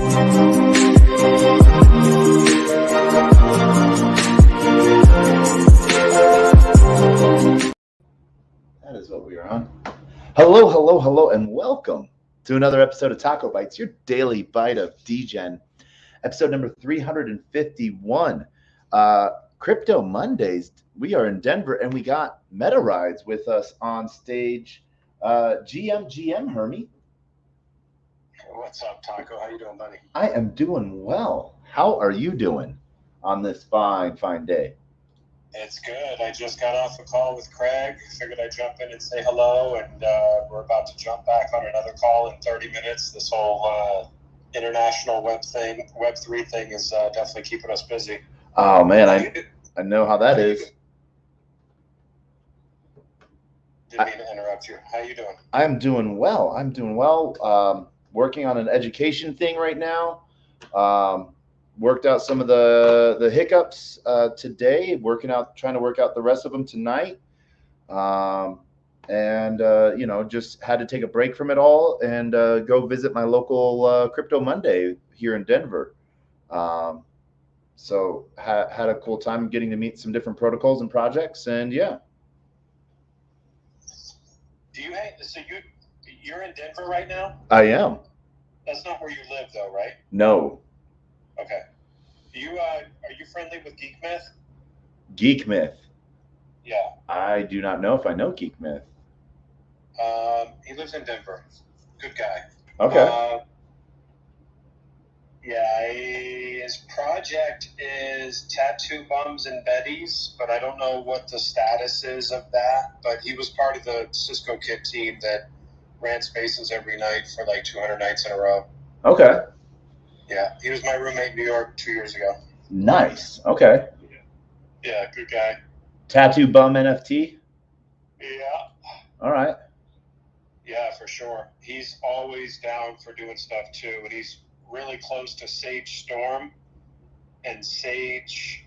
That is what we are on. Hello, hello, hello, and welcome to another episode of TacoBytes, your daily bite of Degen. Episode number 351. Crypto Mondays. We are in Denver, and we got Meta Rides with us on stage. GM Hermie. What's up, Taco? How you doing, buddy? I am doing well. How are you doing on this fine day? It's good. I just got off a call with Craig. Figured I'd jump in and say hello, and we're about to jump back on another call in 30 minutes. This whole international Web3 thing is definitely keeping us busy. Oh, man, I know how that is. Didn't mean to interrupt you. How you doing? I'm doing well. Working on an education thing right now. Worked out some of the hiccups today. Trying to work out the rest of them tonight. Just had to take a break from it all and go visit my local Crypto Monday here in Denver. So had a cool time getting to meet some different protocols and projects, and yeah. You're in Denver right now? I am. That's not where you live, though, right? No. Okay. Are you friendly with Geek Myth? Geek Myth? Yeah. I do not know if I know Geek Myth. He lives in Denver. Good guy. Okay. His project is Tattoo Bums and Betties, but I don't know what the status is of that. But he was part of the Cisco Kid team that ran Spaces every night for like 200 nights in a row. Okay. Yeah, he was my roommate in New York 2 years ago. Nice. Okay. Yeah, good guy. Tattoo Bum NFT? Yeah. All right. Yeah, for sure. He's always down for doing stuff too, and he's really close to Sage Storm and Sage.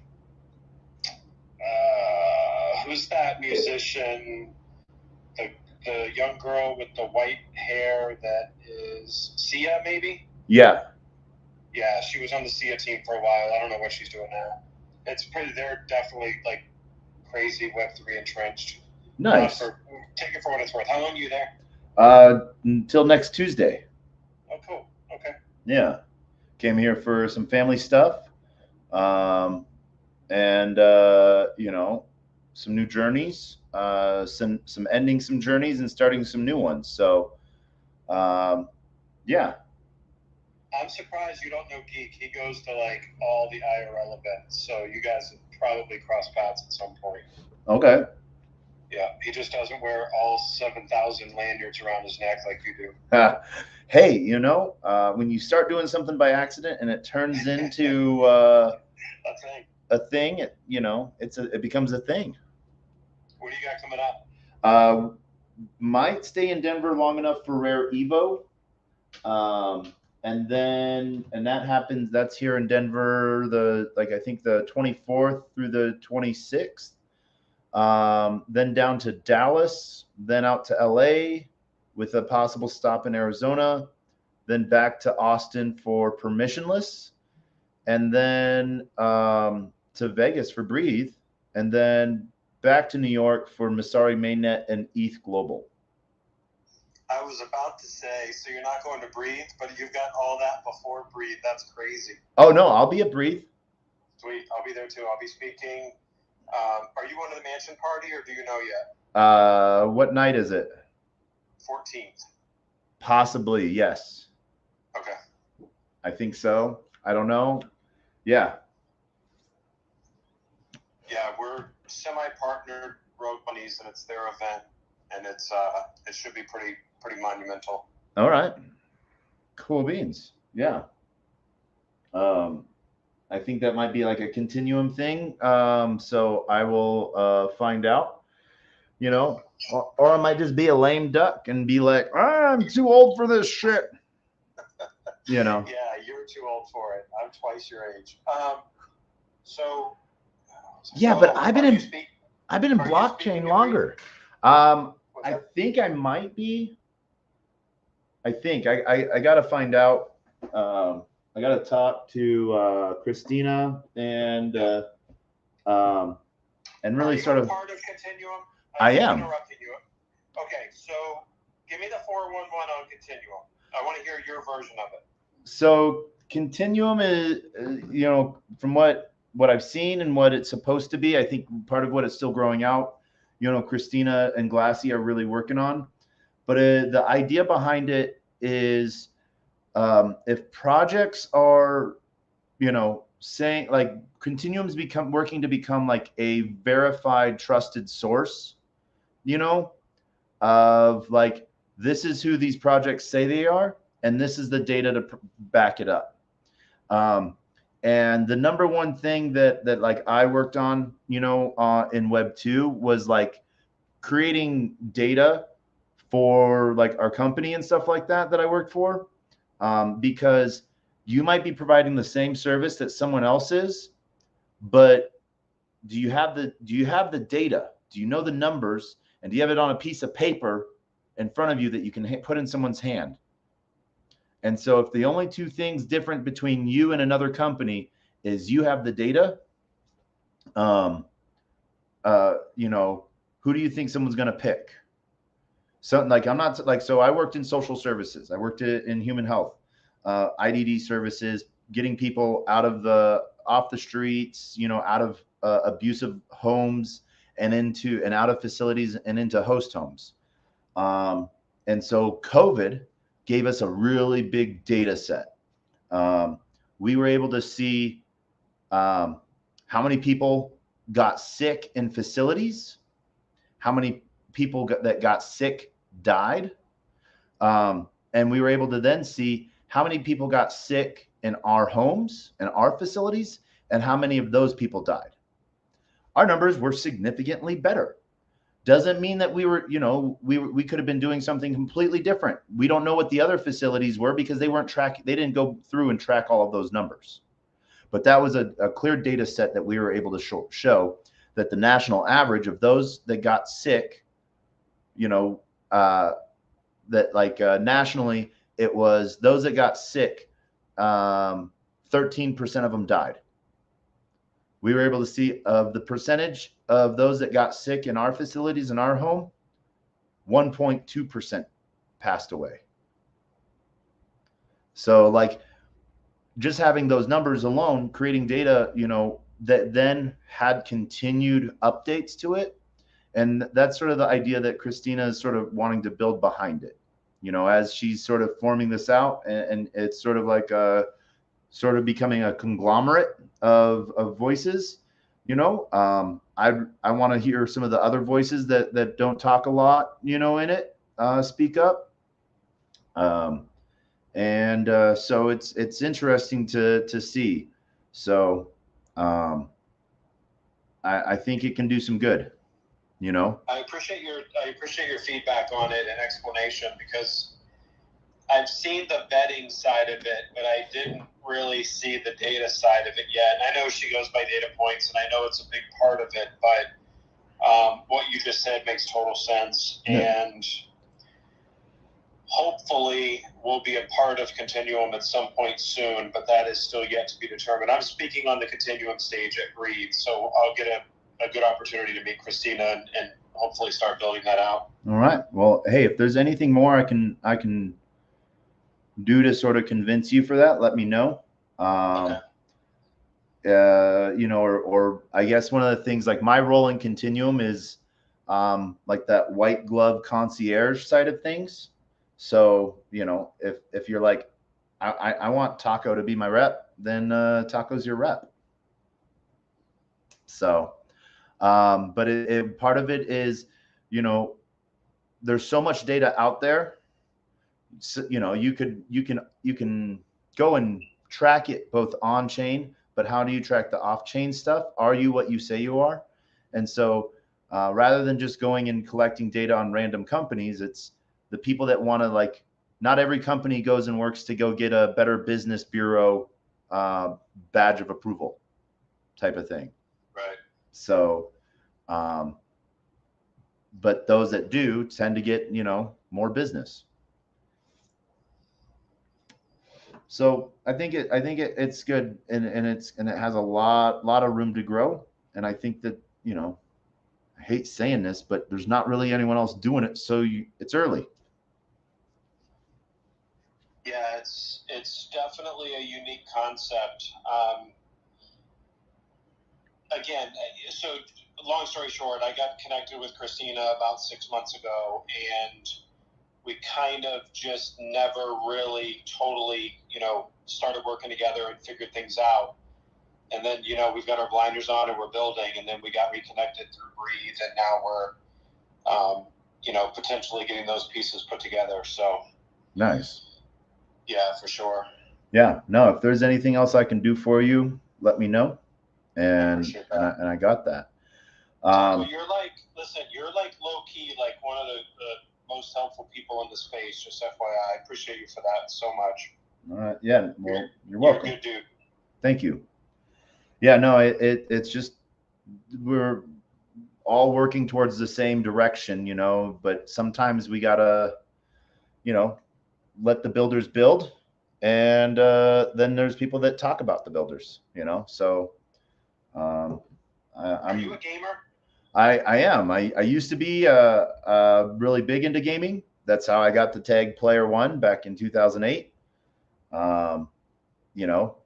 Who's that musician? The young girl with the white hair that is Sia, maybe? Yeah. Yeah, she was on the Sia team for a while. I don't know what she's doing now. They're definitely like crazy Web3 entrenched. Nice. Take it for what it's worth. How long are you there? Until next Tuesday. Oh, cool. Okay. Yeah. Came here for some family stuff. Some new journeys, some ending some journeys and starting some new ones. So, yeah. I'm surprised you don't know Geek. He goes to like all the IRL events, so you guys have probably crossed paths at some point. Okay. Yeah, he just doesn't wear all 7,000 lanyards around his neck like you do. Hey, when you start doing something by accident and it turns into a thing, it becomes a thing. What do you got coming up? Might stay in Denver long enough for Rare Evo. And that happens. That's here in Denver. I think the 24th through the 26th. Then down to Dallas. Then out to LA with a possible stop in Arizona. Then back to Austin for Permissionless, and then to Vegas for Breathe, and then back to New York for Masari Mainnet and ETH Global. I was about to say, so you're not going to Breathe, but you've got all that before Breathe. That's crazy. Oh, no, I'll be at Breathe. Sweet. I'll be there too. I'll be speaking. Are you going to the mansion party, or do you know yet? What night is it? 14th. Possibly, yes. Okay. I think so. I don't know. Yeah. Yeah, we're semi-partnered Rogue Bunnies, and it's their event, and it should be pretty monumental. All right. Cool beans. Yeah. I think that might be like a continuum thing. So I will find out, or I might just be a lame duck and be like, I'm too old for this shit. Yeah, you're too old for it. I'm twice your age. Yeah, but I've been in blockchain longer. I think I might be. I think I got to find out. I got to talk to Christina and really sort of. Part of Continuum. I am. Interrupting you. Okay, so give me the 411 on Continuum. I want to hear your version of it. So Continuum is, you know, from what I've seen and what it's supposed to be, I think part of what it's still growing out, you know, Christina and Glassy are really working on. But the idea behind it is, if projects are, you know, saying like Continuum's working to become like a verified, trusted source, you know, of like, this is who these projects say they are, and this is the data to back it up. And the number one thing that like I worked on, you know, in Web 2 was like creating data for like our company and stuff like that I worked for, because you might be providing the same service that someone else is, but do you have the data? Do you know the numbers? And do you have it on a piece of paper in front of you that you can put in someone's hand? And so if the only two things different between you and another company is you have the data, you know, who do you think someone's going to pick? Something like, I'm not like, so I worked in social services. I worked in human health, IDD services, getting people off the streets, you know, out of abusive homes and out of facilities and into host homes. And so COVID gave us a really big data set. We were able to see how many people got sick in facilities, how many people that got sick died. And we were able to then see how many people got sick in our homes and our facilities, and how many of those people died. Our numbers were significantly better. Doesn't mean that we were, you know, we could have been doing something completely different. We don't know what the other facilities were because they didn't go through and track all of those numbers. But that was a clear data set that we were able to show that the national average of those that got sick, you know, that like nationally, it was those that got sick, 13% of them died. We were able to see of the percentage of those that got sick in our facilities in our home, 1.2% passed away. So like just having those numbers alone, creating data, you know, that then had continued updates to it. And that's sort of the idea that Christina is sort of wanting to build behind it, you know, as she's sort of forming this out, and it's sort of like sort of becoming a conglomerate of voices, you know. I want to hear some of the other voices that don't talk a lot, you know, in it, speak up. And so it's interesting to see. So I think it can do some good, you know. I appreciate your feedback on it and explanation, because I've seen the vetting side of it, but I didn't really see the data side of it yet. And I know she goes by data points, and I know it's a big part of it, but what you just said makes total sense. Yeah. And hopefully we'll be a part of Continuum at some point soon, but that is still yet to be determined. I'm speaking on the Continuum stage at Breathe, so I'll get a good opportunity to meet Christina and hopefully start building that out. All right. Well, hey, if there's anything more I can do to sort of convince you for that, let me know. Okay. You know, or I guess one of the things, like my role in Continuum is like that white glove concierge side of things. So, you know, if you're like, I want Taco to be my rep, then Taco's your rep. So, but part of it is, you know, there's so much data out there. So, you know, you can go and track it both on chain, but how do you track the off chain stuff? Are you what you say you are? And so rather than just going and collecting data on random companies, it's the people that want to, like, not every company goes and works to go get a Better Business Bureau badge of approval type of thing. Right. So, but those that do tend to get, you know, more business. So it's good, and it has a lot of room to grow. And I think that, I hate saying this, but there's not really anyone else doing it, so it's early. Yeah, it's definitely a unique concept. Again, so long story short, I got connected with Christina about 6 months ago, and we kind of just never really totally, started working together and figured things out. And then, we've got our blinders on and we're building, and then we got reconnected through Breathe, and now we're, potentially getting those pieces put together. So Nice. Yeah, for sure. Yeah. No, if there's anything else I can do for you, let me know. And I got that. You're like low key, like one of the most helpful people in the space. Just FYI, I appreciate you for that so much. Yeah. Well, you're welcome. You're a good dude. Thank you. Yeah. No, it's just we're all working towards the same direction, but sometimes we gotta, let the builders build, and then there's people that talk about the builders, So are you a gamer? I am. I used to be really big into gaming. That's how I got the tag Player One back in 2008.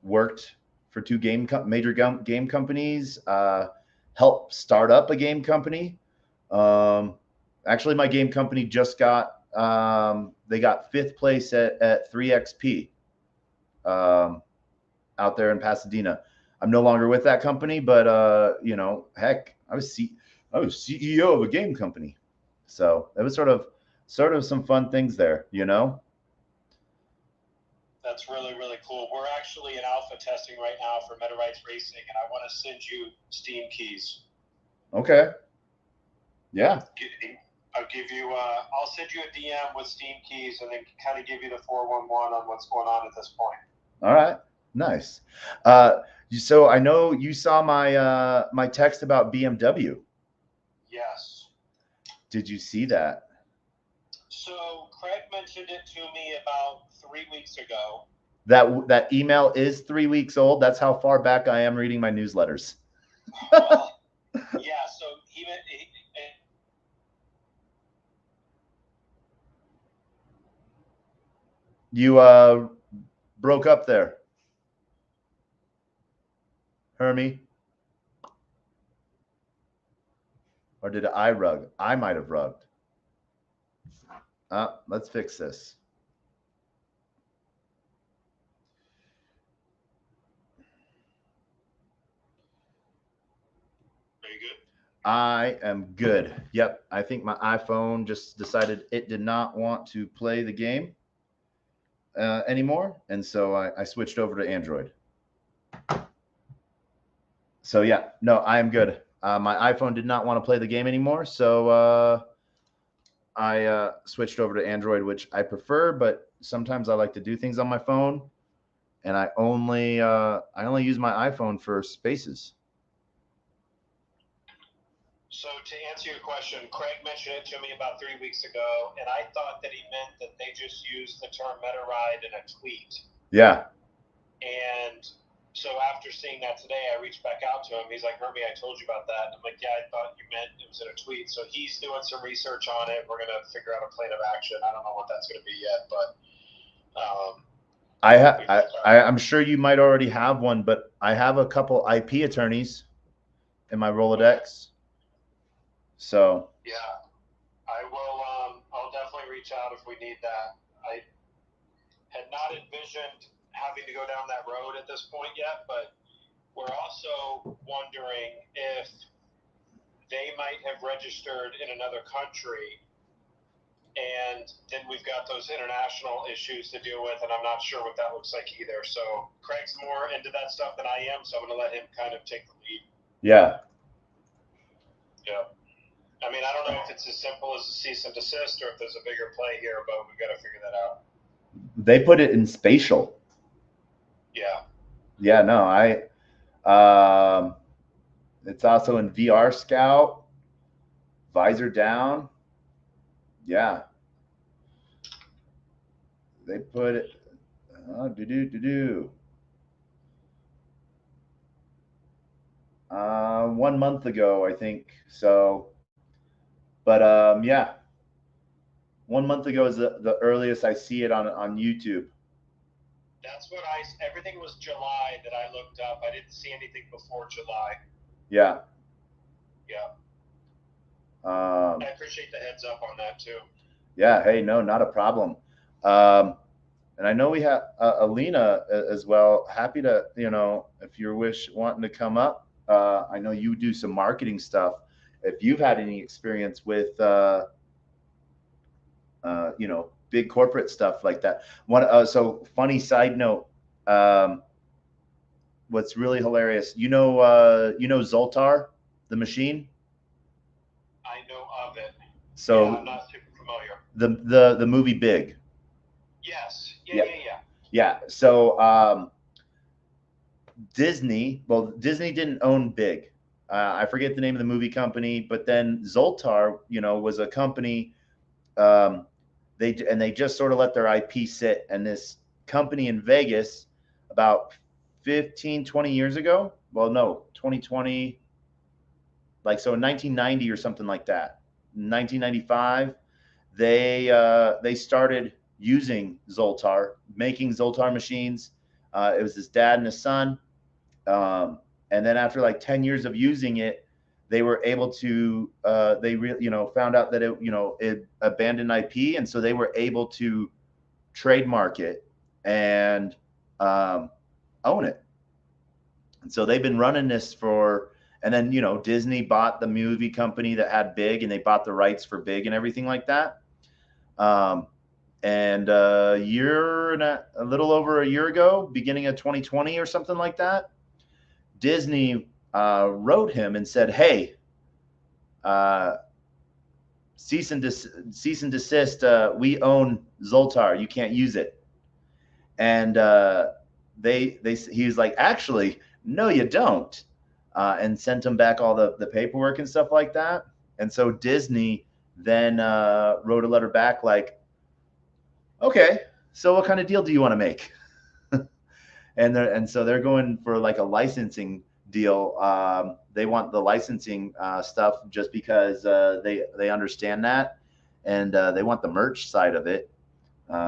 Worked for two major game companies. Helped start up a game company. Actually, my game company just got they got 5th place at 3XP out there in Pasadena. I'm no longer with that company, but heck, I was CEO of a game company, so it was sort of some fun things there, That's really, really cool. We're actually in alpha testing right now for MetaRights Racing, and I want to send you Steam keys. Okay. Yeah. I'll send you a DM with Steam keys, and then kind of give you the 411 on what's going on at this point. All right. Nice. So I know you saw my text about BMW. Yes. Did you see that? So Craig mentioned it to me about 3 weeks ago. That email is 3 weeks old. That's how far back I am reading my newsletters. Yeah. So you broke up there, Hermie. Or did I rug? I might have rugged. Let's fix this. Are you good? I am good. Yep. I think my iPhone just decided it did not want to play the game anymore. And so I switched over to Android. So yeah, no, I am good. My iPhone did not want to play the game anymore. So I switched over to Android, which I prefer, but sometimes I like to do things on my phone, and I only use my iPhone for spaces. So to answer your question, Craig mentioned it to me about 3 weeks ago, and I thought that he meant that they just used the term MetaRide in a tweet. Yeah. And so after seeing that today, I reached back out to him. He's like, Herbie, I told you about that. I'm like, yeah, I thought you meant it was in a tweet. So he's doing some research on it. We're going to figure out a plan of action. I don't know what that's going to be yet, but I'm sure you might already have one, but I have a couple IP attorneys in my Rolodex. So yeah, I will. I'll definitely reach out if we need that. I had not envisioned having to go down that road at this point yet, but we're also wondering if they might have registered in another country, and then we've got those international issues to deal with, and I'm not sure what that looks like either. So Craig's more into that stuff than I am, so I'm going to let him kind of take the lead. Yeah. Yeah. I mean, I don't know if it's as simple as a cease and desist or if there's a bigger play here, but we've got to figure that out. They put it in spatial. Yeah. Yeah, no, it's also in VR Scout, visor down. Yeah. They put it. Do. 1 month ago, I think. So, but yeah, 1 month ago is the earliest I see it on YouTube. That's what everything was July that I looked up. I didn't see anything before July. Yeah. Yeah. I appreciate the heads up on that too. Yeah. Hey, no, not a problem. And I know we have Alina as well. Happy to, if you wanting to come up. I know you do some marketing stuff. If you've had any experience with, big corporate stuff like that. So funny side note. What's really hilarious, Zoltar, the machine. I know of it. So yeah, I'm not super familiar. The movie Big. Yes. Yeah. Yeah. So Disney didn't own Big. I forget the name of the movie company, but then Zoltar, was a company. They just sort of let their IP sit, and this company in Vegas about 15, 20 years ago. Well, no, 2020, so in 1990 or something like that. 1995, they started using Zoltar, making Zoltar machines. It was his dad and his son. And then after like 10 years of using it, they were able to, found out that it abandoned IP. And so they were able to trademark it and own it. And so they've been running this and then, Disney bought the movie company that had Big, and they bought the rights for Big and everything like that. And a little over a year ago, beginning of 2020 or something like that, Disney wrote him and said, "Hey, cease and desist. We own Zoltar. You can't use it." And he was like, "Actually, no, you don't," and sent him back all the paperwork and stuff like that. And so Disney then wrote a letter back like, "Okay, so what kind of deal do you want to make?" and so they're going for like a licensing deal. They want the licensing stuff just because they understand that, and they want the merch side of it.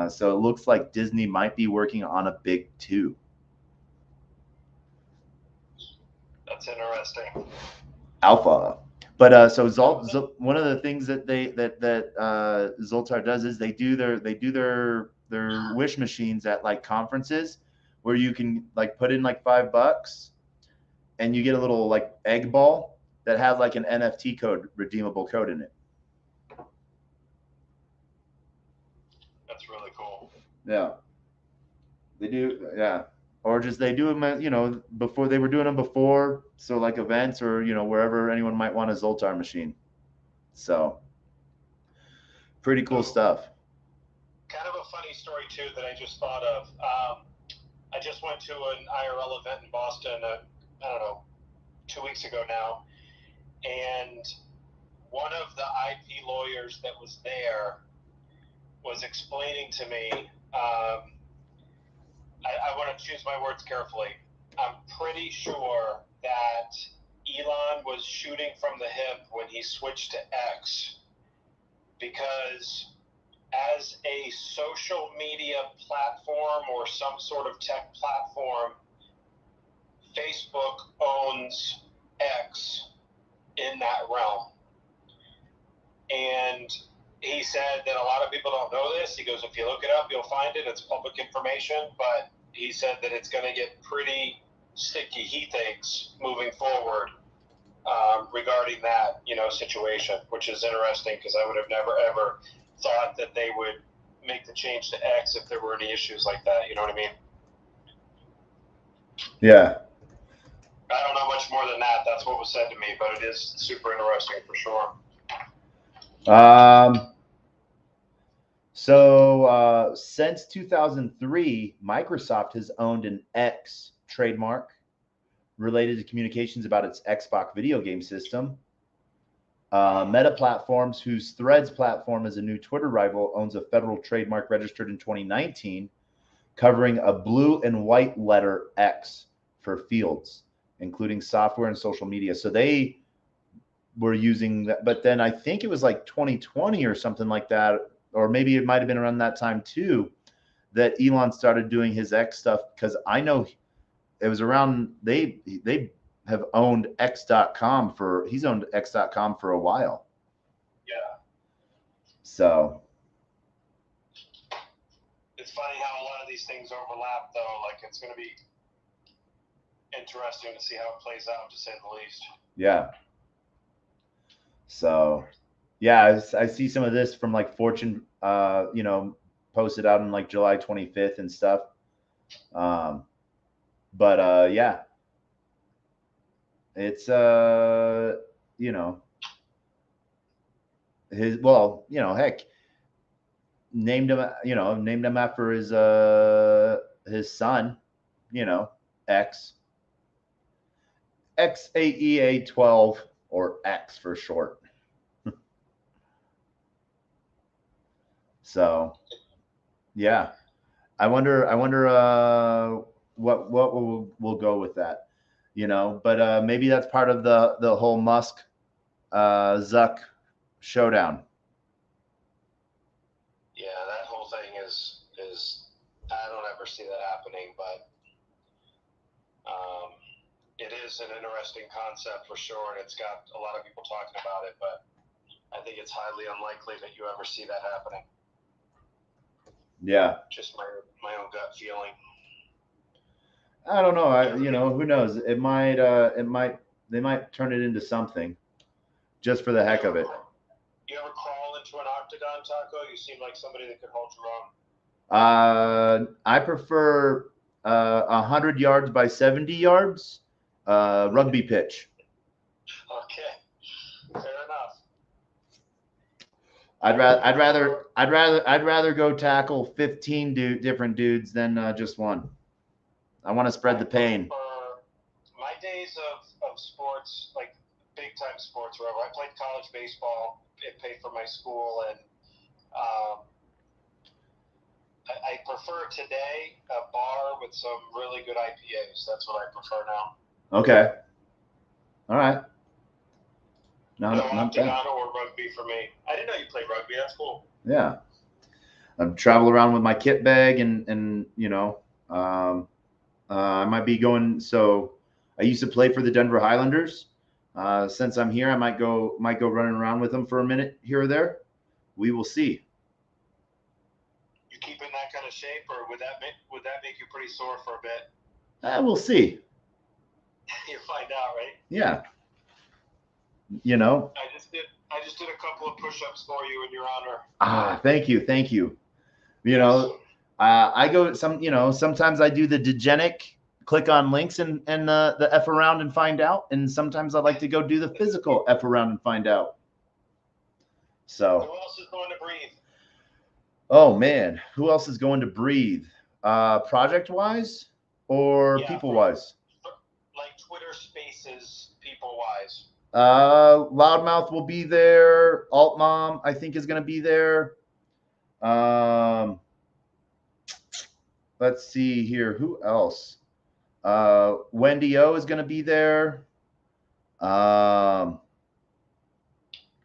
So it looks like Disney might be working on a Big 2. That's interesting. Alpha. But so one of the things that Zoltar does is they do their wish machines at like conferences where you can like put in like $5 and you get a little like egg ball that has like an NFT code, redeemable code in it. That's really cool. Yeah. They do, yeah. Or just they do them, before they were doing them before. So like events or, wherever anyone might want a Zoltar machine. So pretty cool stuff. Kind of a funny story too that I just thought of. I just went to an IRL event in Boston, I don't know, 2 weeks ago now. And one of the IP lawyers that was there was explaining to me, I want to choose my words carefully. I'm pretty sure that Elon was shooting from the hip when he switched to X, because as a social media platform or some sort of tech platform, Facebook owns X in that realm. And he said that a lot of people don't know this. He goes, if you look it up, you'll find it. It's public information. But he said that it's going to get pretty sticky, he thinks, moving forward regarding that, situation, which is interesting because I would have never, ever thought that they would make the change to X if there were any issues like that. You know what I mean? Yeah. I don't know much more than that. That's what was said to me, but it is super interesting for sure. So since 2003, Microsoft has owned an X trademark related to communications about its Xbox video game system. Meta Platforms, whose Threads platform is a new Twitter rival, owns a federal trademark registered in 2019 covering a blue and white letter X for fields, including software and social media. So they were using that, but then I think it was like 2020 or something like that, or maybe it might have been around that time too, that Elon started doing his X stuff, because I know it was around they have owned X.com for he's owned X.com for a while. Yeah. So it's funny how a lot of these things overlap, though. Like, it's going to be interesting to see how it plays out, to say the least. Yeah. So, yeah, I see some of this from like Fortune, you know, posted out on like July 25th and stuff. But yeah, it's you know, heck, named him after his son, you know, XAEA 12, or X for short. So, yeah, I wonder what we'll go with that, you know. But maybe that's part of the whole Musk Zuck showdown. Yeah, that whole thing is I don't ever see that happening, but it is an interesting concept for sure, and it's got a lot of people talking about it, but I think it's highly unlikely that you ever see that happening. Yeah. Just my own gut feeling. I don't know. Who knows? They might turn it into something just for the heck of it. You ever crawl into an octagon, Taco? You seem like somebody that could hold your own. I prefer 100 yards by 70 yards rugby pitch. Okay, fair enough. I'd rather go tackle 15 different dudes than just one. I want to spread the pain. My days of sports, like big time sports, wherever I played college baseball, it paid for my school, and I prefer today a bar with some really good IPAs. That's what I prefer now. Okay. All right. No octagon or rugby for me. I didn't know you played rugby. That's cool. Yeah. I travel around with my kit bag, and you know, I might be going. So I used to play for the Denver Highlanders. Since I'm here, I might go running around with them for a minute here or there. We will see. You keep in that kind of shape, or would that make you pretty sore for a bit? We'll see. You'll find out, right? Yeah. You know. I just did a couple of push-ups for you in your honor. Thank you. You know, I go sometimes I do the Degenic, click on links and the F around and find out, and sometimes I like to go do the physical F around and find out. So. Who else is going to breathe? Oh man, who else is going to breathe? Project wise or people wise? Like Twitter Spaces, people wise. Loudmouth will be there. Alt Mom, I think, is going to be there. Let's see here. Who else? Wendy O is going to be there.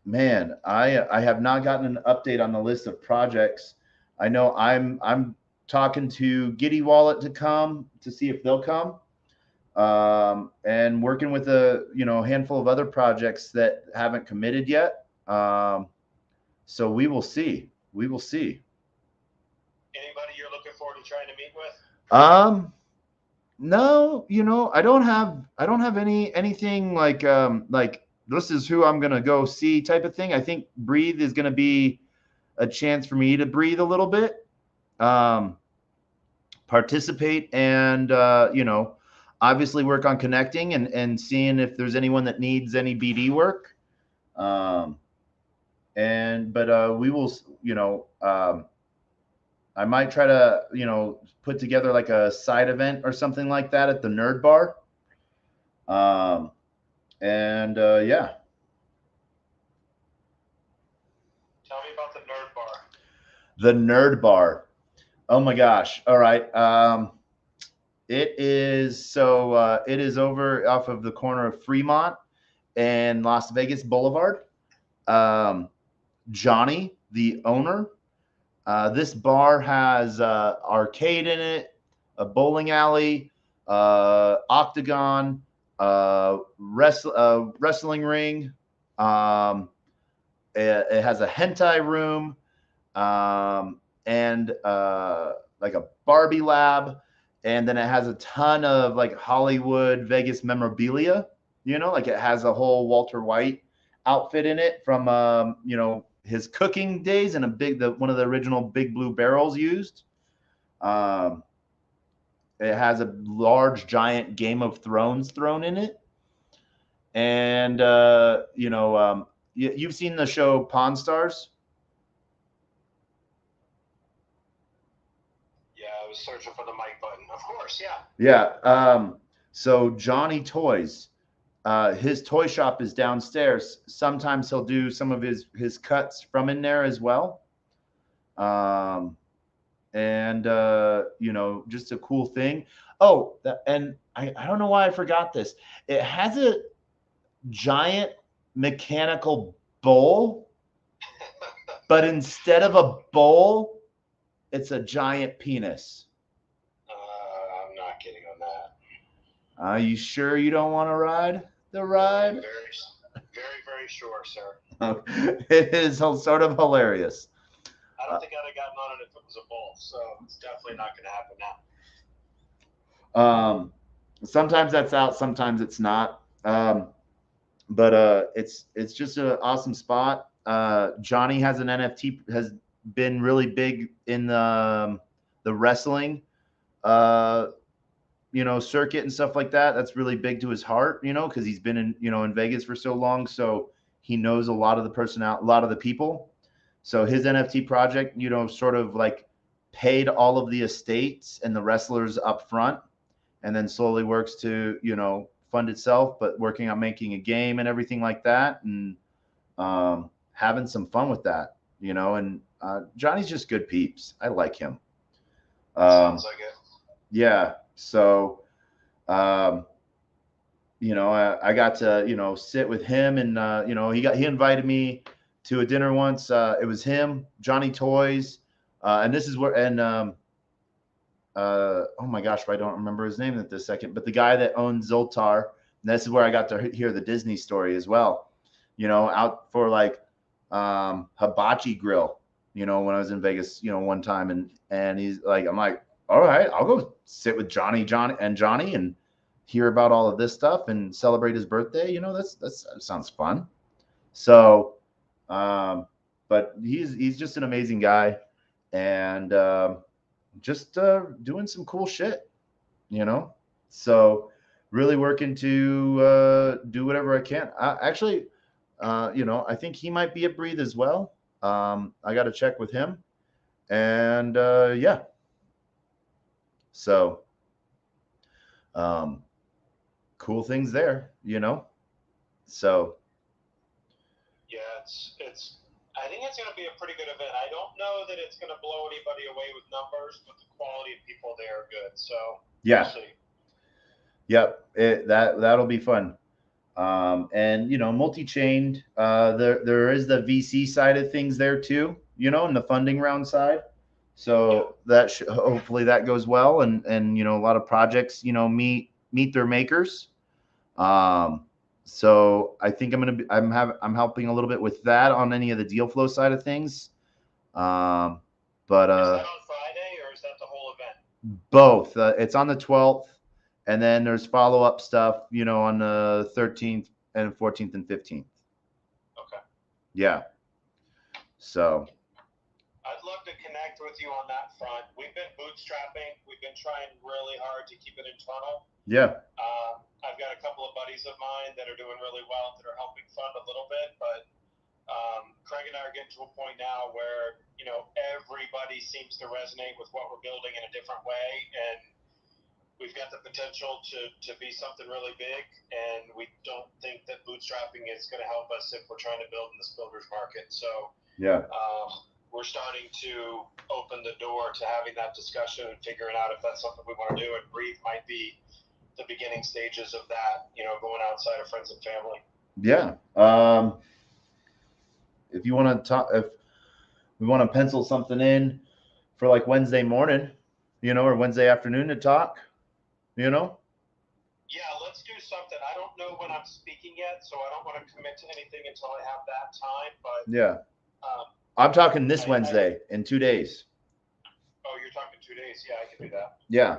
Man, I have not gotten an update on the list of projects. I know I'm talking to Giddy Wallet to come to see if they'll come, and working with a handful of other projects that haven't committed yet. So we will see. Anybody you're looking forward to trying to meet with? No, I don't have anything like this is who I'm gonna go see type of thing. I think Breathe is gonna be a chance for me to breathe a little bit, participate, and obviously work on connecting and seeing if there's anyone that needs any BD work. But we will, I might try to, put together like a side event or something like that at the Nerd Bar. Yeah. Tell me about the Nerd Bar. The Nerd Bar. Oh my gosh. All right. It is over off of the corner of Fremont and Las Vegas Boulevard. Um, Johnny, the owner, this bar has arcade in it, a bowling alley, octagon, wrestling ring. Um, it has a hentai room, and like a Barbie lab, and then it has a ton of like Hollywood Vegas memorabilia. Like it has a whole Walter White outfit in it from his cooking days, and one of the original Big Blue barrels used. Um, it has a large giant Game of Thrones throne in it, and you've seen the show Pawn Stars. Yeah, I was searching for the mic button. Of course, yeah. Yeah. So Johnny Toys, his toy shop is downstairs. Sometimes he'll do some of his cuts from in there as well. And just a cool thing. Oh, and I don't know why I forgot this. It has a giant mechanical bowl, but instead of a bowl, it's a giant penis. I'm not kidding on that. Are you sure you don't want to ride the ride? Very, very, very sure, sir. It is sort of hilarious. I don't think I'd have gotten on it if it was a bowl, so it's definitely not going to happen now. Sometimes that's out, sometimes it's not. But it's just an awesome spot. Johnny has an NFT, has been really big in the wrestling circuit and stuff like that. That's really big to his heart, because he's been in Vegas for so long, so he knows a lot of a lot of the people. So his NFT project, sort of like paid all of the estates and the wrestlers up front, and then slowly works to fund itself, but working on making a game and everything like that, and having some fun with that, and Johnny's just good peeps. I like him. Sounds like it. Yeah. So, I got to, sit with him, and, he invited me to a dinner once. It was him, Johnny Toys. And this is where, and, oh my gosh, I don't remember his name at this second, but the guy that owns Zoltar, this is where I got to hear the Disney story as well, out for like, hibachi grill, when I was in Vegas, one time, and he's like, I'm like, all right, I'll go sit with Johnny and hear about all of this stuff and celebrate his birthday. That sounds fun. So, but he's just an amazing guy, and just doing some cool shit, So, really working to do whatever I can. Actually, I think he might be at Breathe as well. I got to check with him, and yeah. So, cool things there, So, yeah, it's. I think it's going to be a pretty good event. I don't know that it's going to blow anybody away with numbers, but the quality of people there are good. So yeah, we'll see. Yep, that'll be fun. And multi-chained. There is the VC side of things there too, in the funding round side. So that hopefully that goes well, and a lot of projects meet their makers. So I think I'm helping a little bit with that on any of the deal flow side of things. But is that on Friday or is that the whole event? Both. It's on the 12th, and then there's follow-up stuff, on the 13th and 14th and 15th. Okay. Yeah. So I'd love to connect with you on that front. We've been bootstrapping. We've been trying really hard to keep it internal. Yeah. I've got a couple of buddies of mine that are doing really well that are helping fund a little bit, but Craig and I are getting to a point now where, everybody seems to resonate with what we're building in a different way, and we've got the potential to be something really big, and we don't think that bootstrapping is going to help us if we're trying to build in this builder's market. So yeah, we're starting to open the door to having that discussion and figuring out if that's something we want to do. And Breathe might be the beginning stages of that, going outside of friends and family. Yeah. If you want to talk, if we want to pencil something in for like Wednesday morning, or Wednesday afternoon to talk, Yeah, let's do something. I don't know when I'm speaking yet, so I don't want to commit to anything until I have that time. But yeah, I'm talking this Wednesday in 2 days. Oh, you're talking 2 days? Yeah, I can do that. Yeah.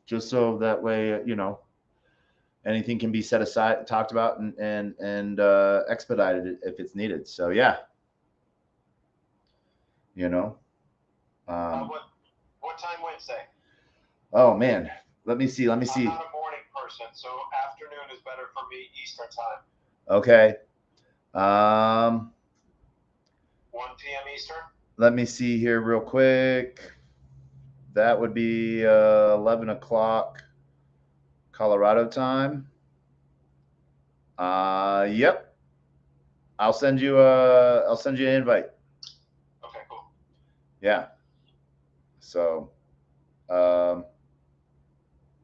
Just so that way, anything can be set aside, talked about, and expedited if it's needed. So yeah. What time Wednesday? Oh man, let me see. I'm not a morning person, so afternoon is better for me, Eastern time. Okay. 1 p.m. Eastern. Let me see here real quick. That would be 11 o'clock Colorado time. Yep. I'll send you an invite. Okay, cool. Yeah. So,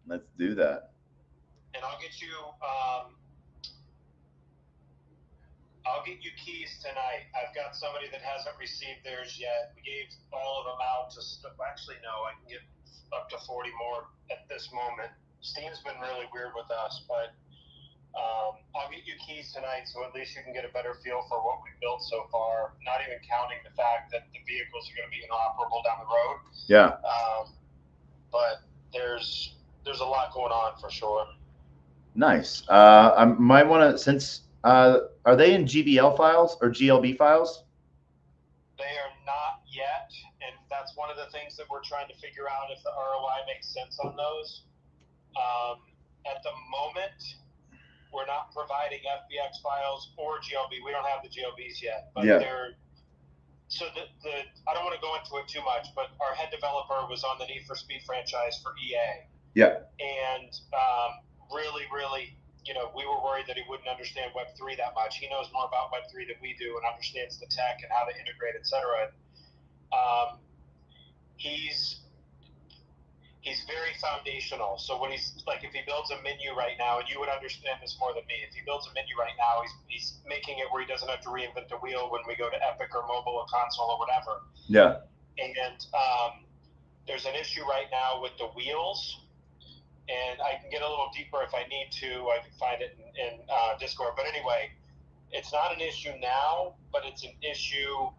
let's do that. And I'll get you keys tonight. I've got somebody that hasn't received theirs yet. We gave all of them out to actually no, I can get up to 40 more at this moment. Steam's been really weird with us, but I'll get you keys tonight, so at least you can get a better feel for what we've built so far. Not even counting the fact that the vehicles are going to be inoperable down the road. Yeah. But there's a lot going on for sure. Nice. I might want to, since are they in GBL files or GLB files? They are not yet, and that's one of the things that we're trying to figure out if the ROI makes sense on those. At the moment, we're not providing FBX files or GLB. We don't have the GLBs yet, but they're. So I don't want to go into it too much, but our head developer was on the Need for Speed franchise for EA. Yeah. And really, we were worried that he wouldn't understand Web3 that much. He knows more about Web3 than we do and understands the tech and how to integrate, et cetera. He's very foundational. So when he's like, if he builds a menu right now, and you would understand this more than me, if he builds a menu right now, he's making it where he doesn't have to reinvent the wheel when we go to Epic or mobile or console or whatever. Yeah. And there's an issue right now with the wheels, and I can get a little deeper if I need to. I can find it in Discord. But anyway, it's not an issue now, but it's an issue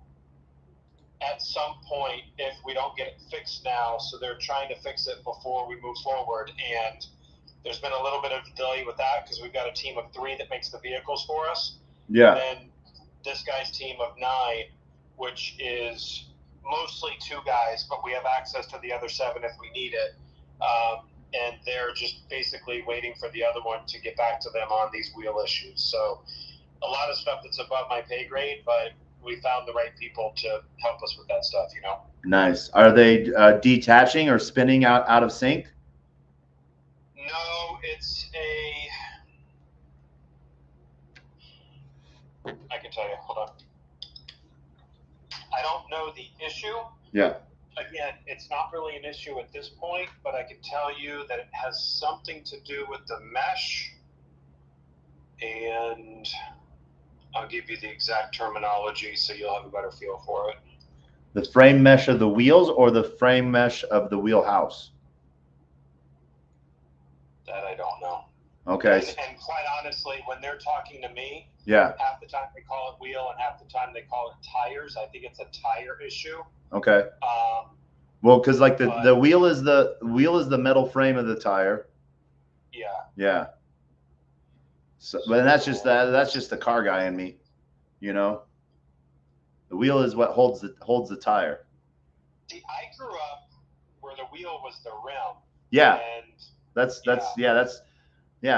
at some point if we don't get it fixed now. So they're trying to fix it before we move forward. And there's been a little bit of delay with that because we've got a team of 3 that makes the vehicles for us. Yeah. And then this guy's team of 9, which is mostly 2 guys, but we have access to the other 7 if we need it. And they're just basically waiting for the other one to get back to them on these wheel issues. So a lot of stuff that's above my pay grade, but we found the right people to help us with that stuff, Nice. Are they detaching or spinning out of sync? No, it's I can tell you. Hold on. I don't know the issue. Yeah. Again, it's not really an issue at this point, but I can tell you that it has something to do with the mesh, and I'll give you the exact terminology so you'll have a better feel for it. The frame mesh of the wheels or the frame mesh of the wheelhouse? That I don't know. Okay. And quite honestly, when they're talking to me, half the time they call it wheel and half the time they call it tires. I think it's a tire issue. Okay. Well, because like the wheel is the metal frame of the tire. Yeah. Yeah. So, but that's just the car guy in me, The wheel is what holds the tire. See, I grew up where the wheel was the rim. Yeah. And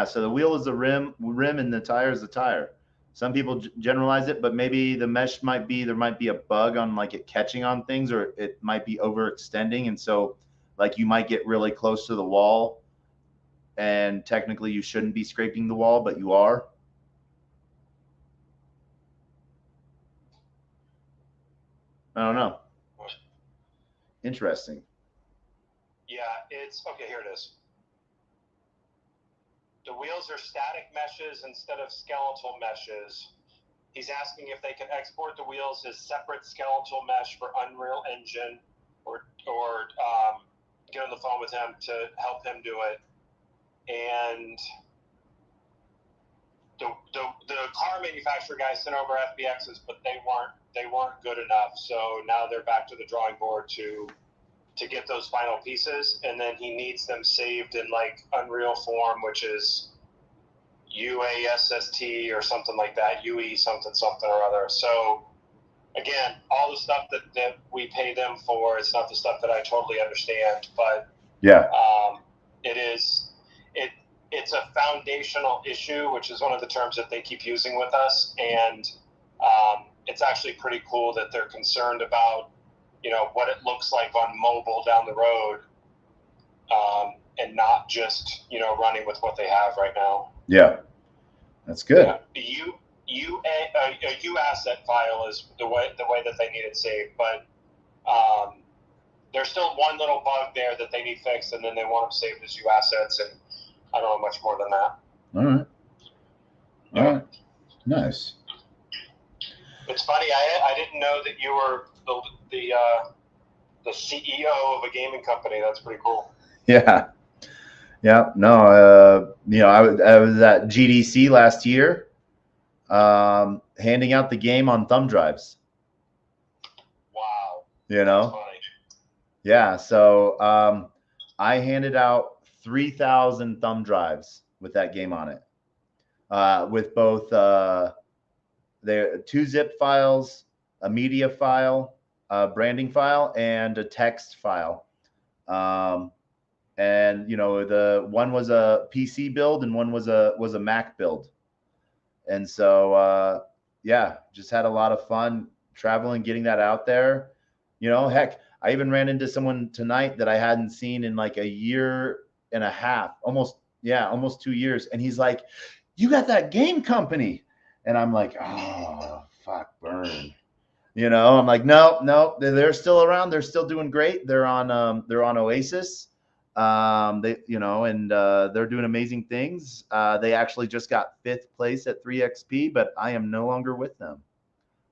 So the wheel is the rim, and the tire is the tire. Some people generalize it, but maybe the mesh there might be a bug on like it catching on things, or it might be overextending, and so like you might get really close to the wall, and technically you shouldn't be scraping the wall, but you are. I don't know. Interesting. Yeah, it's okay. Here it is. The wheels are static meshes instead of skeletal meshes. He's asking if they can export the wheels as separate skeletal mesh for Unreal Engine, or get on the phone with him to help him do it. And the car manufacturer guys sent over FBXs, but they weren't good enough. So now they're back to the drawing board to get those final pieces, and then he needs them saved in like Unreal form, which is UASST or something like that, UE something or other. So again, all the stuff that we pay them for, it's not the stuff that I totally understand, but yeah, it's a foundational issue, which is one of the terms that they keep using with us, and it's actually pretty cool that they're concerned about, you know, what it looks like on mobile down the road, and not just, you know, running with what they have right now. Yeah, that's good. Yeah. A U asset file is the way that they need it saved, but there's still one little bug there that they need fixed, and then they want them saved as U assets, and I don't know much more than that. All right. All right. Nice. It's funny. I didn't know that you were the CEO of a gaming company. That's pretty cool. Yeah. Yeah. No. You know, I was at GDC last year, handing out the game on thumb drives. Wow. You know. That's funny. Yeah. So I handed out 3,000 thumb drives with that game on it, with both the 2 zip files, a media file, a branding file, and a text file. And you know, the one was a PC build and one was a Mac build. And so yeah, just had a lot of fun traveling, getting that out there. You know, heck, I even ran into someone tonight that I hadn't seen in like a year and a half, almost 2 years. And he's like, "You got that game company?" And I'm like, "Oh, fuck, burn." You know, I'm like, no, they're still around. They're still doing great. They're on Oasis. They, you know, and they're doing amazing things. They actually just got 5th place at 3XP, but I am no longer with them.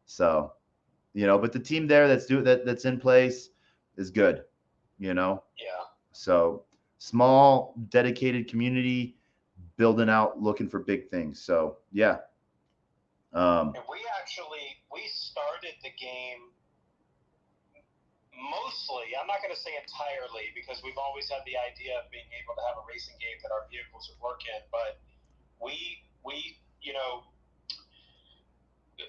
So, you know, but the team there that's in place is good, you know? Yeah. So small, dedicated community building out, looking for big things. So yeah. And we started the game mostly, I'm not going to say entirely, because we've always had the idea of being able to have a racing game that our vehicles would work in, but we you know,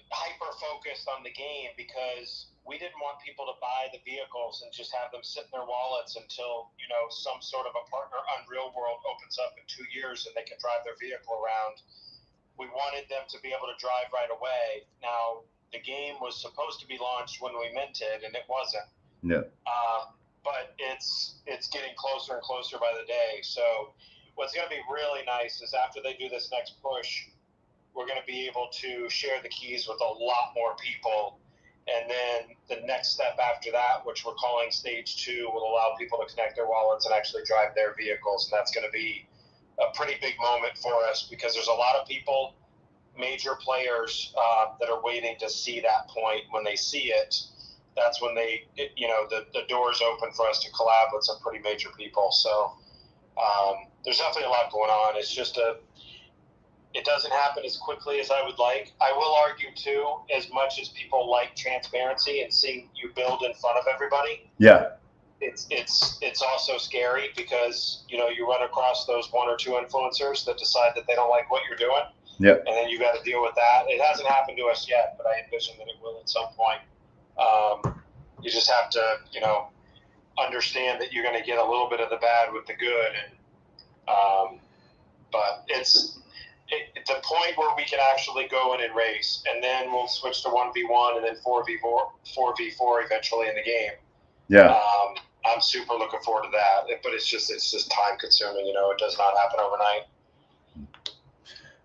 hyper focused on the game because we didn't want people to buy the vehicles and just have them sit in their wallets until, you know, some sort of a partner Unreal World opens up in 2 years and they can drive their vehicle around. We wanted them to be able to drive right away. Now, the game was supposed to be launched when we minted, and it wasn't. Yeah. But it's getting closer and closer by the day. So what's going to be really nice is after they do this next push, we're going to be able to share the keys with a lot more people. And then the next step after that, which we're calling stage 2, will allow people to connect their wallets and actually drive their vehicles. And that's going to be a pretty big moment for us because there's a lot of people, major players, that are waiting to see that point. When they see it, that's when the doors open for us to collab with some pretty major people. So there's definitely a lot going on. It's just it doesn't happen as quickly as I would like. I will argue too, as much as people like transparency and seeing you build in front of everybody. Yeah. It's also scary because, you know, you run across those 1 or 2 influencers that decide that they don't like what you're doing. Yep. And then you got to deal with that. It hasn't happened to us yet, but I envision that it will at some point. You just have to, you know, understand that you're going to get a little bit of the bad with the good. And but it's the point where we can actually go in and race, and then we'll switch to 1v1 and then 4v4 eventually in the game. Yeah. I'm super looking forward to that, but it's just time consuming. You know, it does not happen overnight.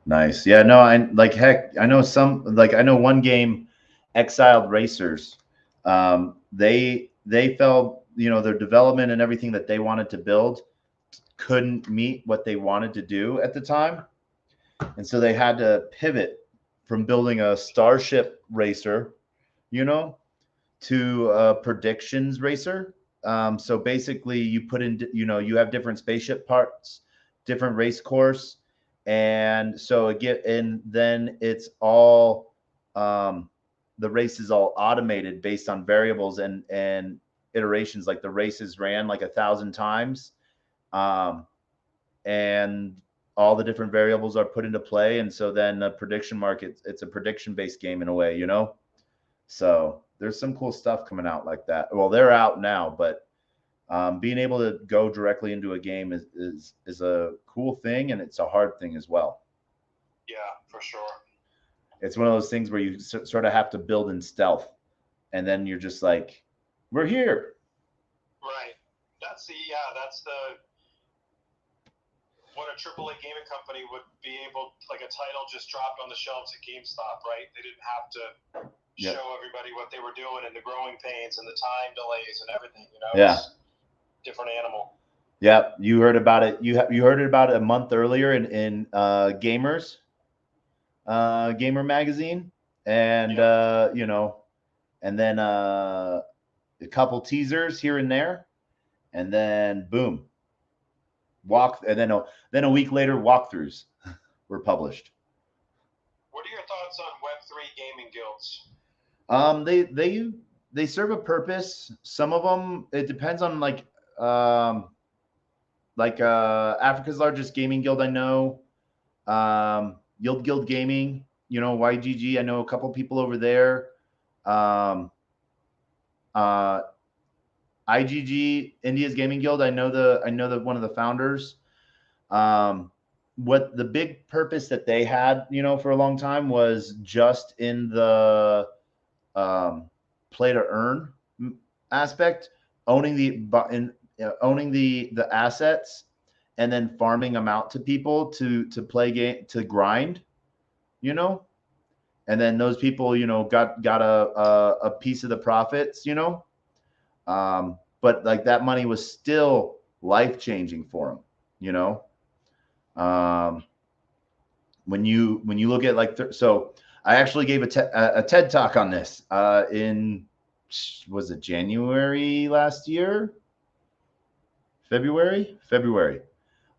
Nice. Yeah. No. I like heck. I know one game, Exiled Racers. They felt, their development and everything that they wanted to build couldn't meet what they wanted to do at the time. And so they had to pivot from building a starship racer, to a predictions racer. So basically you put in, you have different spaceship parts, different race course. And so and then it's all, the race is all automated based on variables and iterations. Like the races ran like 1,000 times. And all the different variables are put into play. And so then the prediction market, it's a prediction based game in a way, So there's some cool stuff coming out like that. Well, they're out now, but being able to go directly into a game is a cool thing, and it's a hard thing as well. Yeah, for sure. It's one of those things where you sort of have to build in stealth, and then you're just like, we're here. Right. That's the what a AAA gaming company would be able, like a title just dropped on the shelves at GameStop, right? They didn't have to show everybody what they were doing and the growing pains and the time delays and everything, Yeah. It's different animal. Yeah, you heard about it. You heard it about it a month earlier in Gamers, Gamer Magazine, and and then a couple teasers here and there, and then boom, and then a week later, walkthroughs were published. What are your thoughts on Web3 gaming guilds? They serve a purpose. Some of them, it depends on Africa's largest gaming guild, I know. Yield Guild Gaming, YGG. I know a couple people over there. IGG, India's Gaming Guild. I know the one of the founders. What the big purpose that they had, for a long time was just in the play to earn aspect, owning the assets and then farming them out to people to play game, to grind, and then those people, got a piece of the profits, but like that money was still life-changing for them, when you look at so I actually gave a TED talk on this in, was it January last year? February,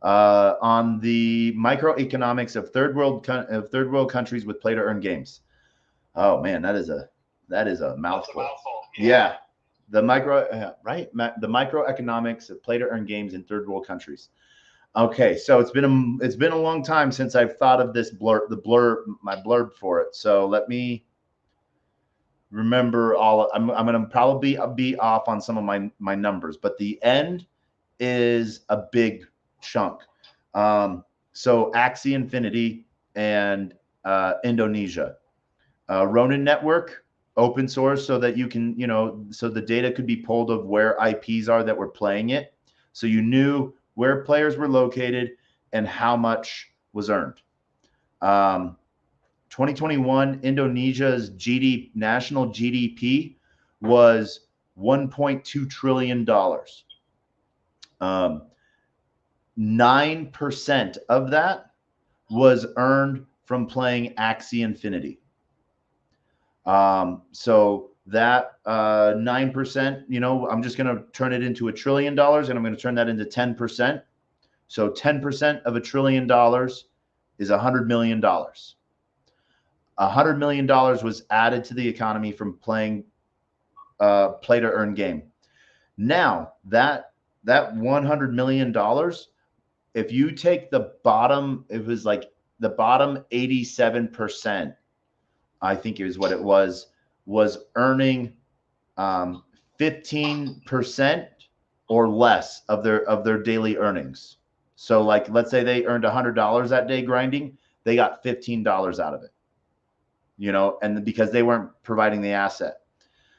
on the microeconomics of third world countries with play to earn games. Oh man, that is a mouthful. Yeah, the microeconomics of play to earn games in third world countries. Okay, so it's been a long time since I've thought of this my blurb for it. So let me remember I'm going to probably be off on some of my numbers, but the end is a big chunk. So Axie Infinity and Indonesia, Ronin Network, open source, so that you can, so the data could be pulled of where IPs are that were playing it, so you knew where players were located and how much was earned. 2021, Indonesia's national GDP was $1.2 trillion. 9% of that was earned from playing Axie Infinity. So that 9%, I'm just going to turn it into $1 trillion, and I'm going to turn that into 10%. So 10% of $1 trillion is $100 million. $100 million was added to the economy from playing play to earn game. Now that $100 million, if you take the bottom, it was like the bottom 87%, I think is what it was earning 15% or less of their daily earnings. So like, let's say they earned $100 that day grinding, they got $15 out of it, and because they weren't providing the asset.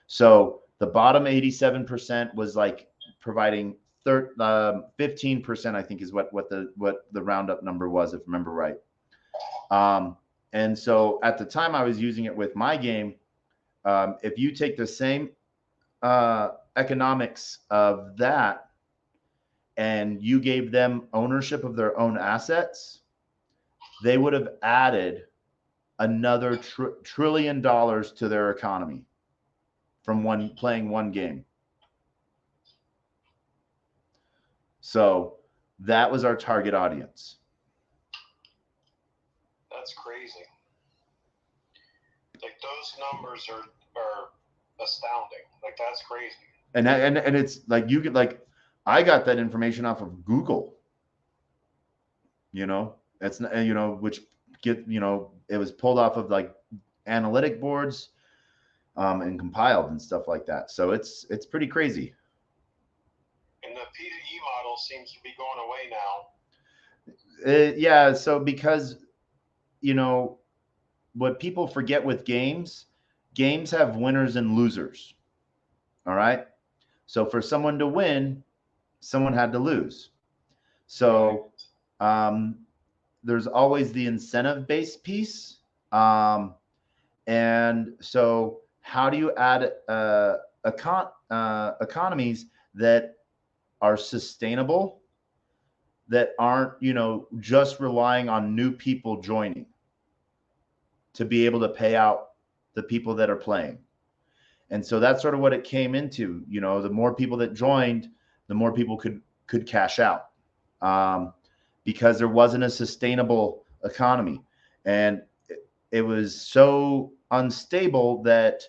So the bottom 87% was like providing 15%, I think is what the roundup number was, if I remember right. And so at the time I was using it with my game, if you take the same economics of that, and you gave them ownership of their own assets, they would have added another $1 trillion to their economy from playing one game. So that was our target audience. That's crazy. Like, those numbers are astounding. Like, that's crazy. And it's like, you could, like, I got that information off of Google. You know, it's, you know, which get, you know, it was pulled off of like analytic boards and compiled and stuff like that. So it's pretty crazy. And the PDE model seems to be going away now. Yeah. So because, you know, what people forget with games have winners and losers. All right. So for someone to win, someone had to lose. So there's always the incentive-based piece. And so how do you add economies that are sustainable, that aren't, you know, just relying on new people joining to be able to pay out the people that are playing? And so that's sort of what it came into. You know, the more people that joined, the more people could cash out, because there wasn't a sustainable economy. And it was so unstable that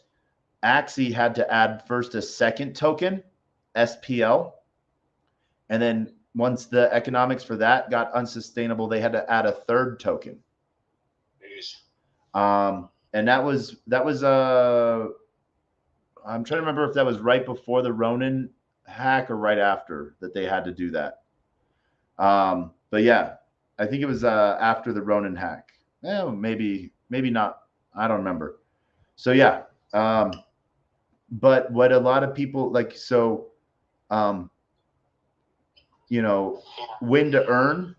Axie had to add first a second token, SPL. And then once the economics for that got unsustainable, they had to add a third token. And that was I'm trying to remember if that was right before the Ronin hack or right after that they had to do that. But yeah, I think it was after the Ronin hack. Maybe not. I don't remember. So yeah. But what a lot of people like, so, you know, win to earn,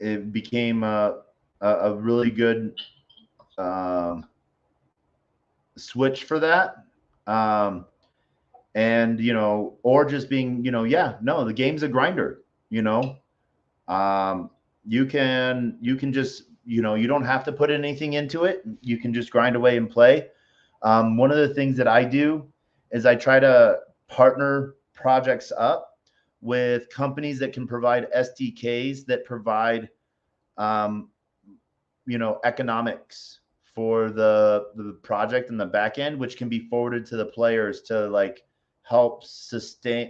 it became a really good switch for that. And, you know, or just being, you know, the game's a grinder, you know. You can just, you know, you don't have to put anything into it. You can just grind away and play. One of the things that I do is I try to partner projects up with companies that can provide SDKs that provide, economics for the project and the back end, which can be forwarded to the players to like help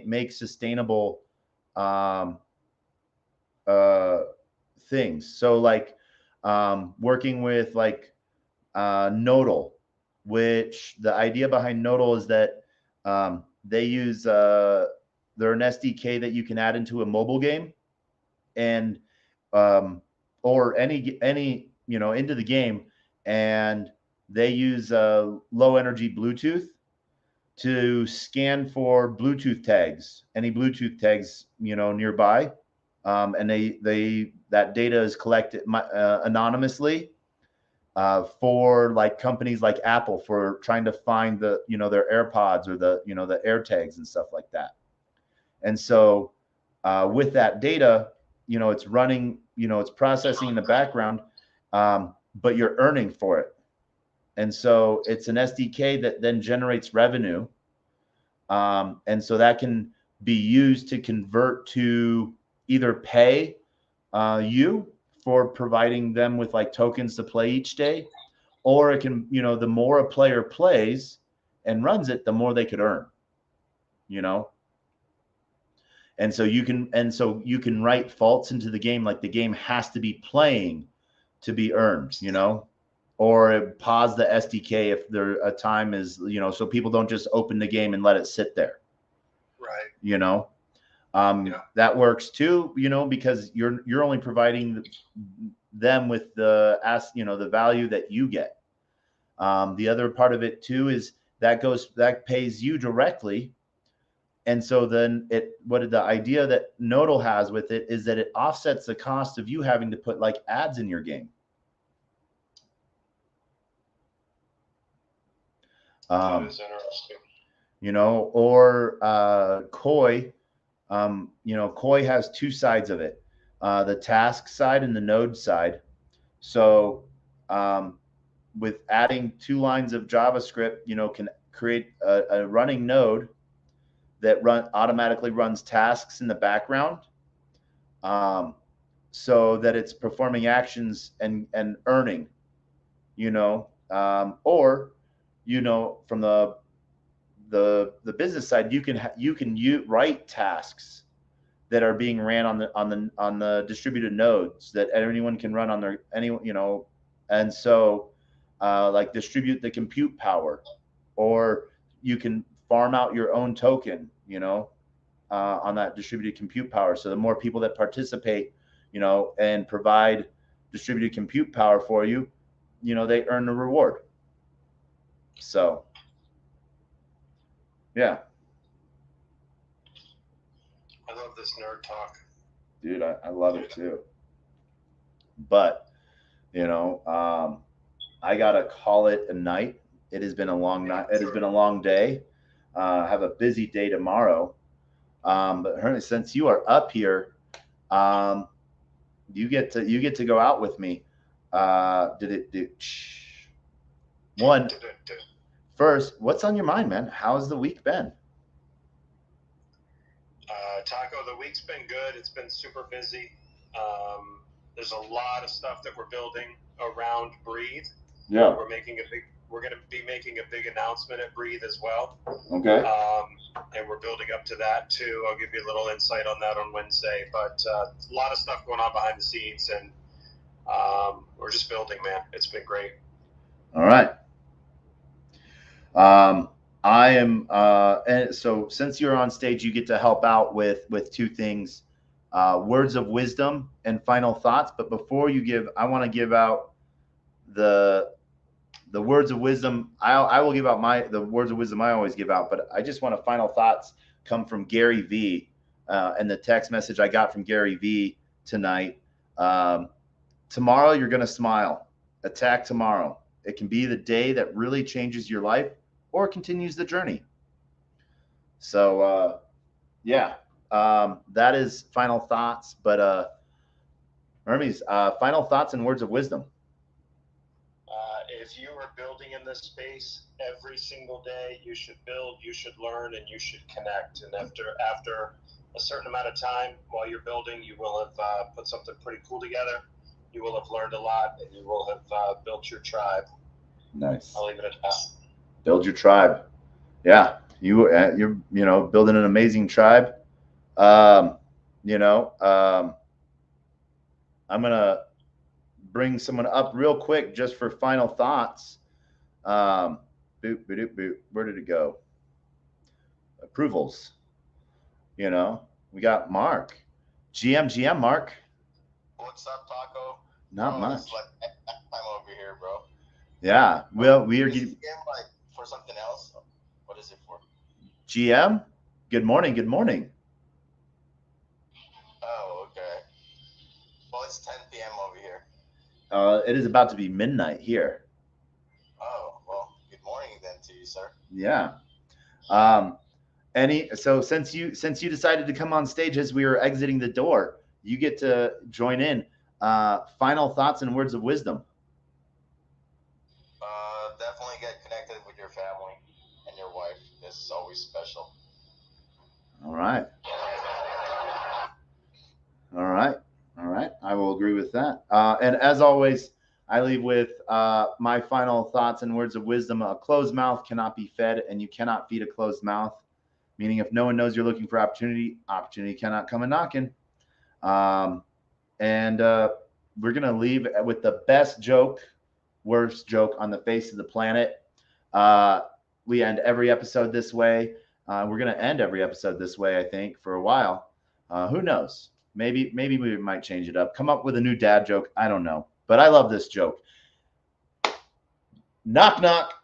make sustainable things. So like working with like Nodal, which the idea behind Nodal is that they use they're an SDK that you can add into a mobile game, and or any into the game, and they use low energy Bluetooth to scan for Bluetooth tags, any Bluetooth tags nearby, and that data is collected anonymously for like companies like Apple for trying to find their AirPods or the AirTags and stuff like that. And so with that data, it's running, it's processing in the background, but you're earning for it. And so it's an SDK that then generates revenue. And so that can be used to convert to either pay you for providing them with like tokens to play each day, or it can, the more a player plays and runs it, the more they could earn, And so you can write faults into the game, like the game has to be playing to be earned, or pause the SDK if there a time is, so people don't just open the game and let it sit there. Right. That works too, because you're only providing them with the value that you get. The other part of it too is that pays you directly. And so then the idea that Nodal has with it is that it offsets the cost of you having to put like ads in your game. That is interesting. You know, or Koi. You know, Koi has two sides of it, the task side and the node side. So with adding 2 lines of JavaScript, you know, can create a running node that automatically runs tasks in the background, so that it's performing actions and earning, you know, or, you know, from the business side, you can write tasks that are being ran on the distributed nodes that anyone can run on their you know, and so like distribute the compute power, or you can farm out your own token, you know, on that distributed compute power. So the more people that participate, you know, and provide distributed compute power for you, you know, they earn the reward. So yeah. I love this nerd talk. Dude, I love it too. But, you know, I gotta call it a night. It has been a long night. It has been a long day. I have a busy day tomorrow. But Herman, since you are up here, you get to go out with me. First, what's on your mind, man? How's the week been? Taco, the week's been good. It's been super busy. There's a lot of stuff that we're building around Breathe. Yeah. We're going to be making a big announcement at Breathe as well. Okay. And we're building up to that too. I'll give you a little insight on that on Wednesday. But a lot of stuff going on behind the scenes, and we're just building, man. It's been great. All right. I am, and so since you're on stage, you get to help out with 2 things, words of wisdom and final thoughts. But before you give, I want to give out the words of wisdom. I will give out the words of wisdom I always give out, but I just want final thoughts come from Gary V, and the text message I got from Gary V tonight. Tomorrow you're going to smile. Attack tomorrow. It can be the day that really changes your life or continues the journey. So, yeah, that is final thoughts. But Hermes, final thoughts and words of wisdom. If you are building in this space every single day, you should build, you should learn, and you should connect. And after a certain amount of time while you're building, you will have put something pretty cool together. You will have learned a lot, and you will have built your tribe. Nice. I'll leave it at that. Build your tribe. Yeah, you're you know, building an amazing tribe. You know, I'm gonna bring someone up real quick just for final thoughts. Boop, boop, boop, boop. Where did it go? Approvals. You know, we got Mark. GM, Mark. What's up, Taco? Not much. It's like I'm over here, bro. Yeah, well, we are Is this game like for something else? What is it for? GM. Good morning. Good morning. Oh, okay. Well, it's 10 p.m. over here. It is about to be midnight here. Oh, well, good morning then to you, sir. Yeah. So since you decided to come on stage as we were exiting the door, you get to join in. Final thoughts and words of wisdom. Definitely get connected with your family and your wife. This is always special. All right. All right. All right. I will agree with that. And as always, I leave with my final thoughts and words of wisdom. A closed mouth cannot be fed, and you cannot feed a closed mouth. Meaning, if no one knows you're looking for opportunity, opportunity cannot come a knocking. And we're going to leave with the best joke, worst joke on the face of the planet. We end every episode this way. We're going to end every episode this way, I think, for a while. Who knows? Maybe we might change it up. Come up with a new dad joke. I don't know. But I love this joke. Knock, knock.